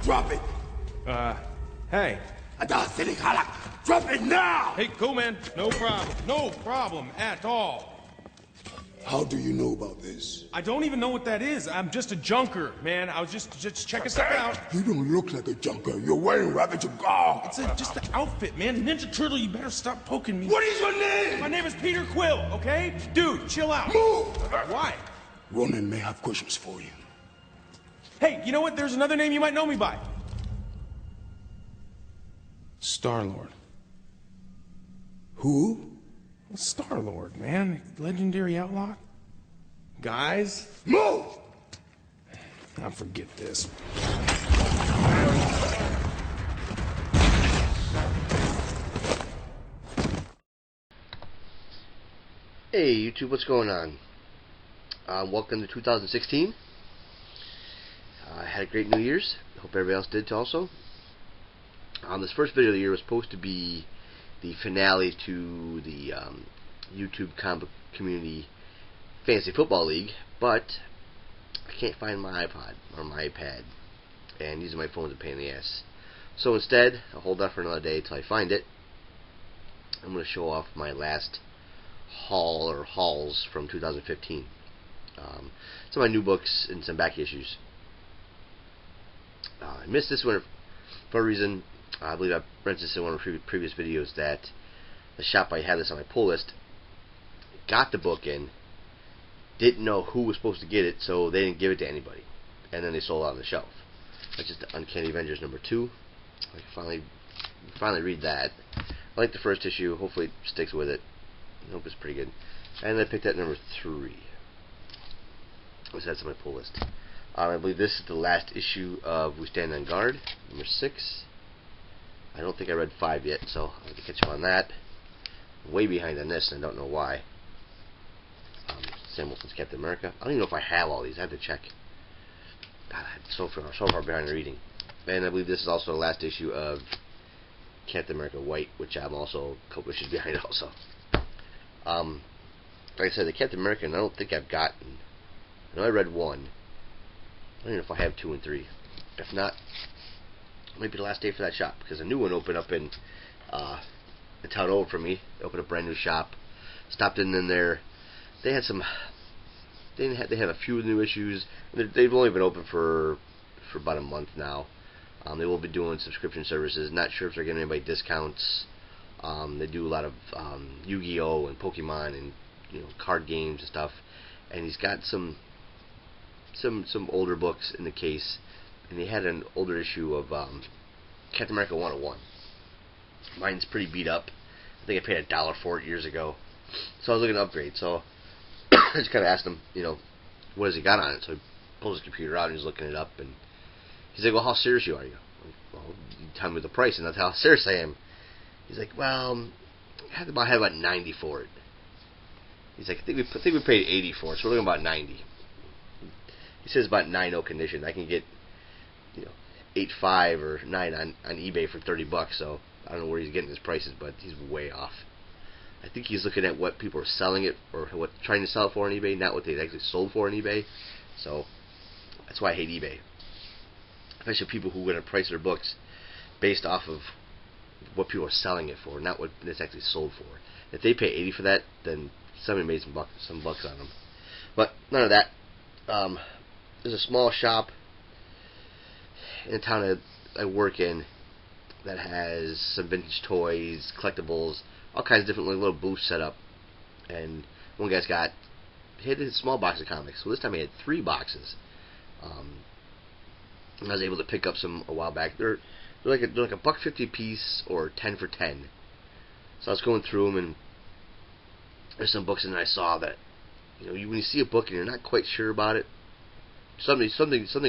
Drop it! Hey. Drop it now! Hey, cool, man. No problem. No problem at all. How do you know about this? I don't even know what that is. I'm just a junker, man. I was just checking stuff out. You don't look like a junker. You're wearing Ravage of God. It's just the outfit, man. Ninja Turtle, you better stop poking me. What is your name? My name is Peter Quill, okay? Dude, chill out. Move! Why? Ronan may have questions for you. Hey, you know what? There's another name you might know me by. Star-Lord. Who? Star-Lord, man. Legendary outlaw. Guys? Move! I'll forget this. Hey YouTube, what's going on? Welcome to 2016. I had a great New Year's. Hope everybody else did too also. This first video of the year was supposed to be the finale to the YouTube Comic Community Fantasy Football League, but I can't find my iPod or my iPad, and using my phone is a pain in the ass. So instead, I'll hold off for another day until I find it. I'm going to show off my last haul or hauls from 2015. Some of my new books and some back issues. I missed this one for a reason. I believe I mentioned this in one of the previous videos that the shop I had this on my pull list got the book in, didn't know who was supposed to get it, so they didn't give it to anybody, and then they sold it on the shelf. That's just the Uncanny Avengers #2. I can finally read that. I like the first issue. Hopefully it sticks with it. I hope it's pretty good. And I picked that #3. That's on my pull list. I believe this is the last issue of We Stand on Guard, #6. I don't think I read 5 yet, so I'll have to catch up on that. I'm way behind on this, and I don't know why. Sam Wilson's Captain America. I don't even know if I have all these. I have to check. God, I'm so far behind in reading. And I believe this is also the last issue of Captain America White, which I'm also a couple issues behind also. Like I said, the Captain American, I don't think I've gotten. I know I read 1. I don't even know if I have 2 and 3. If not, it might be the last day for that shop, because a new one opened up in the town over from me. They opened a brand new shop. Stopped in there. They had some. They had a few new issues. They've only been open for about a month now. They will be doing subscription services. Not sure if they're giving anybody discounts. They do a lot of Yu-Gi-Oh and Pokemon and card games and stuff. And he's got some older books in the case. And they had an older issue of Captain America 101. Mine's pretty beat up. I think I paid $1 for it years ago. So I was looking to upgrade. So I just kind of asked him, what has he got on it? So he pulls his computer out and he's looking it up. And he's like, well, how serious are you? I'm like, well, you tell me the price and that's how serious I am. He's like, well, I had about 90 for it. He's like, I think we paid 80 for it, so we're looking about 90. He says about 9.0 condition. I can get 8.5 or 9 on eBay for $30. So I don't know where he's getting his prices, but he's way off. I think he's looking at what people are selling it or what trying to sell it for on eBay, not what they actually sold for on eBay. So that's why I hate eBay. Especially people who are going to price their books based off of what people are selling it for, not what it's actually sold for. If they pay 80 for that, then somebody made some bucks on them. But none of that. There's a small shop in the town I work in that has some vintage toys, collectibles, all kinds of different little booths set up. And one guy's he had a small box of comics. So this time he had 3 boxes. And I was able to pick up some a while back. They're like $1.50 a piece or 10 for 10. So I was going through them, and there's some books in there I saw that when you see a book and you're not quite sure about it, something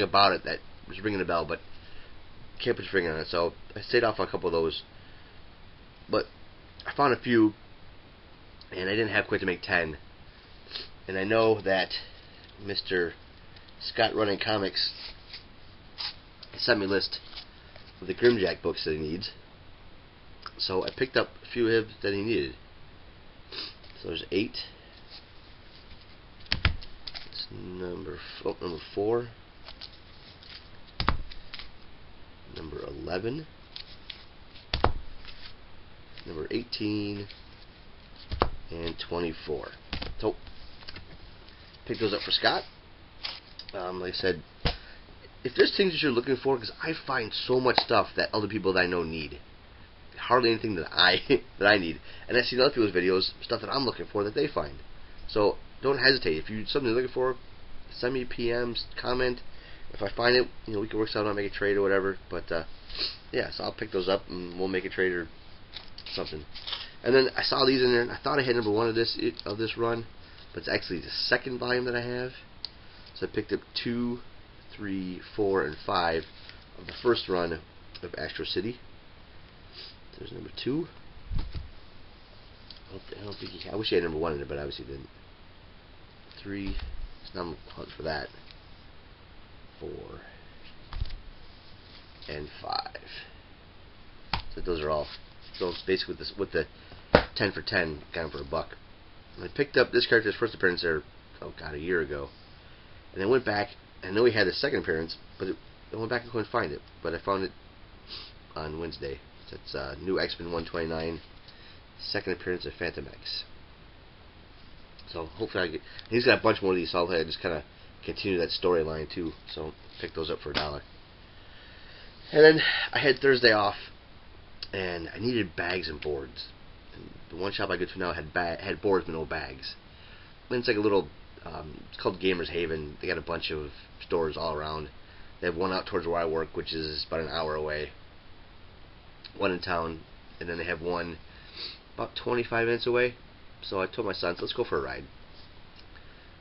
about it that was ringing a bell, but can't put your finger on it. So I stayed off on a couple of those, but I found a few, and I didn't have quite to make 10. And I know that Mr. Scott Running Comics sent me a list of the Grimjack books that he needs. So I picked up a few of that he needed. So there's 8. It's number 4. 11, number 18, and 24. So, pick those up for Scott. Like I said, if there's things that you're looking for, because I find so much stuff that other people that I know need. Hardly anything that I need. And I see other people's videos, stuff that I'm looking for that they find. So don't hesitate. If you something you're looking for, send me PMs, comment. If I find it, we can work something out, make a trade or whatever. But yeah, so I'll pick those up and we'll make a trade or something. And then I saw these in there, and I thought I had number 1 of this run, but it's actually the second volume that I have. So I picked up 2, 3, 4, and 5 of the first run of Astro City. There's number 2. I don't think I wish he had number 1 in it, but obviously didn't. 3. So now I'm hunting for that. 4 and 5. So those are all. So basically with the 10 for 10, got him for $1. And I picked up this character's first appearance there, a year ago. And I went back. I know he had his second appearance, but I went back and couldn't find it. But I found it on Wednesday. So it's new X-Men 129, second appearance of Phantom X. So hopefully I get. He's got a bunch more of these, so I'll just kind of continue that storyline too. So pick those up for $1. And then I had Thursday off, and I needed bags and boards. And the one shop I go to now had boards but no bags. And it's like a little. It's called Gamers Haven. They got a bunch of stores all around. They have one out towards where I work, which is about an hour away. One in town, and then they have one about 25 minutes away. So I told my sons, let's go for a ride.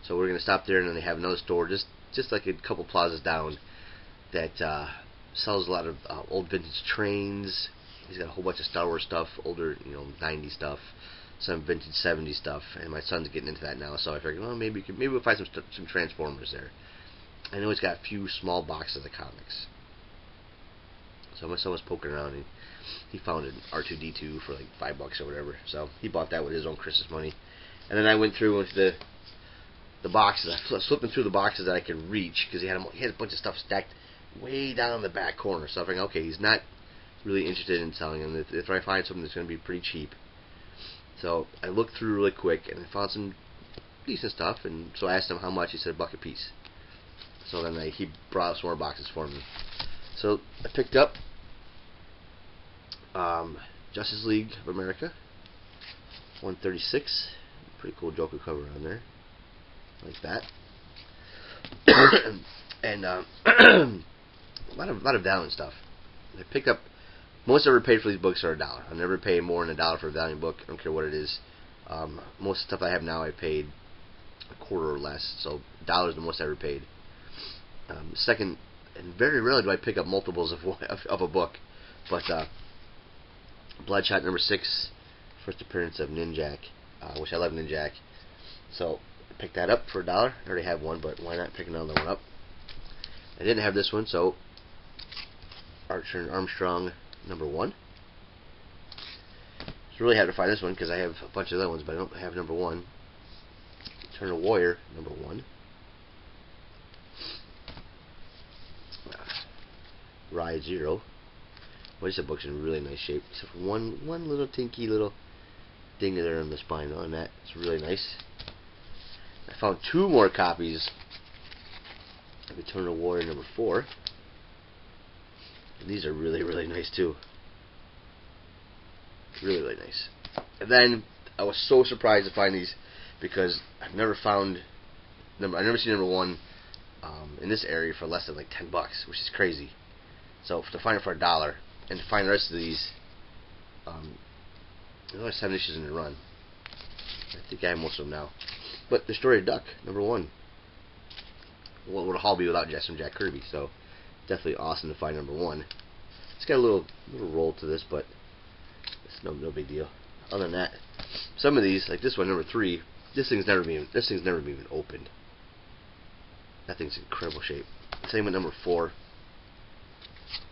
So we're gonna stop there, and then they have another store just like a couple plazas down that sells a lot of old vintage trains. He's got a whole bunch of Star Wars stuff, older 90s stuff, some vintage 70s stuff, and my son's getting into that now. So I figured, well, maybe we'll find some Transformers there. I know he's got a few small boxes of comics. So my son was poking around, and he found an R2-D2 for like $5 or whatever. So he bought that with his own Christmas money. And then I went through into the boxes. I was flipping through the boxes that I could reach, because he had a bunch of stuff stacked way down in the back corner. So I'm thinking, okay, he's not really interested in selling them. If I find something that's going to be pretty cheap. So I looked through really quick, and I found some decent stuff. And so I asked him how much. He said $1 a piece. So then he brought out some more boxes for me. So I picked up Justice League of America 136. Pretty cool Joker cover on there, like that. And a lot of Valiant stuff. I picked up. Most I ever paid for these books are $1. I'll never pay more than $1 for a Valiant book. I don't care what it is. Most stuff I have now I paid a quarter or less. So $1 is the most I ever paid. Second, and very rarely do I pick up multiples of a book, but Bloodshot number 6, first appearance of Ninjak, which I love Ninjak. So I picked that up for $1. I already have one, but why not pick another one up? I didn't have this one, so Archer and Armstrong number 1. It's really hard to find this one because I have a bunch of other ones, but I don't have number 1. Eternal Warrior number 1. Ride Zero. Well, this book's in really nice shape, except for one little tinky little thing there on the spine. On that, it's really nice. I found 2 more copies of Eternal Warrior number 4. And these are really, really nice too. Really, really nice. And then I was so surprised to find these because I've never seen number 1 in this area for less than like $10, which is crazy. So to find it for $1 and to find the rest of these, there's only 7 issues in the run. I think I have most of them now. But the Story of Duck, number 1. What would a haul be without Jack Kirby? So definitely awesome to find number 1. It's got a little roll to this, but it's no big deal. Other than that, some of these, like this one, number 3, this thing's never been even opened. That thing's in incredible shape. Same with number 4.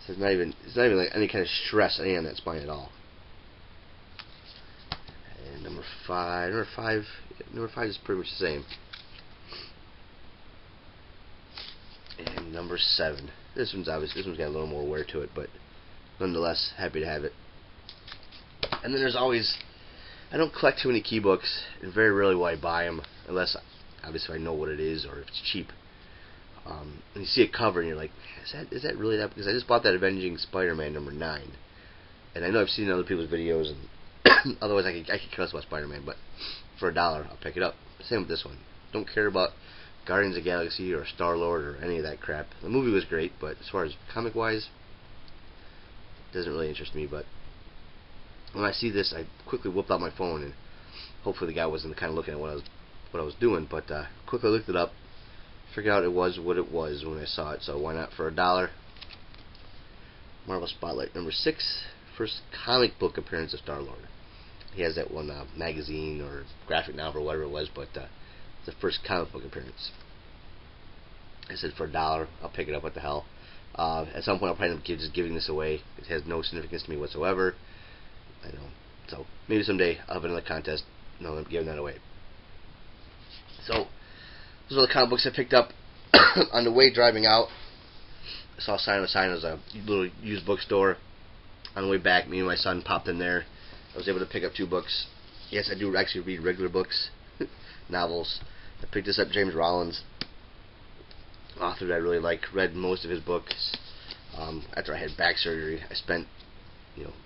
So it's not even like any kind of stress on that spine at all. And number 5 is pretty much the same. And number 7. This one's got a little more wear to it, but nonetheless, happy to have it. And then there's always, I don't collect too many key books, and very rarely will I buy them, unless, obviously, I know what it is, or if it's cheap. And you see a cover, and you're like, is that really that? Because I just bought that Avenging Spider-Man #9. And I know I've seen other people's videos, and otherwise I could care less about Spider-Man, but for $1, I'll pick it up. Same with this one. Don't care about Guardians of the Galaxy or Star-Lord or any of that crap. The movie was great, but as far as comic-wise, it doesn't really interest me. But when I see this, I quickly whipped out my phone, and hopefully the guy wasn't kind of looking at what I was doing, but quickly looked it up, figured out it was what it was when I saw it, so why not for $1? Marvel Spotlight #6, first comic book appearance of Star-Lord. He has that one magazine or graphic novel or whatever it was, but it's the first comic book appearance. I said for $1, I'll pick it up. What the hell? At some point, I'll probably end up just giving this away. It has no significance to me whatsoever. I know. So maybe someday I'll have another contest and I'll end up giving that away. So those are the comic books I picked up on the way driving out. I saw a sign. It was a little used bookstore. On the way back, me and my son popped in there. I was able to pick up 2 books. Yes, I do actually read regular books, novels. I picked this up, James Rollins, author that I really like. Read most of his books. After I had back surgery, I spent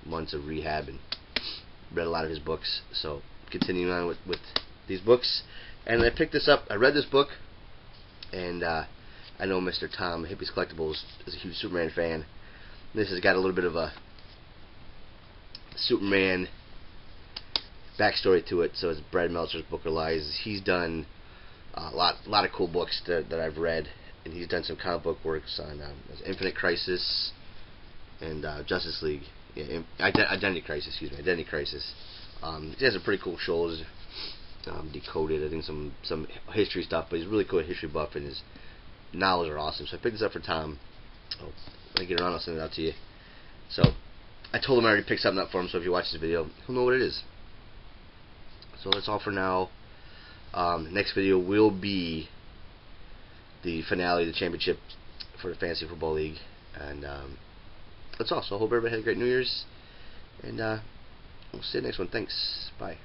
months of rehab and read a lot of his books. So continuing on with these books, and I picked this up. I read this book, and I know Mr. Tom Hippies Collectibles is a huge Superman fan. This has got a little bit of a Superman backstory to it. So it's Brad Meltzer's Book of Lies. He's done a lot of cool books that I've read, and he's done some comic book works on Infinite Crisis and Justice League. Yeah, Identity Crisis. He has some pretty cool shows. Decoded, I think some history stuff, but he's really cool at history buff, and his novels are awesome. So I picked this up for Tom. When I get around, I'll send it out to you. So I told him I already picked something up for him, so if you watch this video, he'll know what it is. So that's all for now. Next video will be the finale of the championship for the Fantasy Football League, and that's all. So I hope everybody had a great New Year's, and we'll see you next one. Thanks. Bye.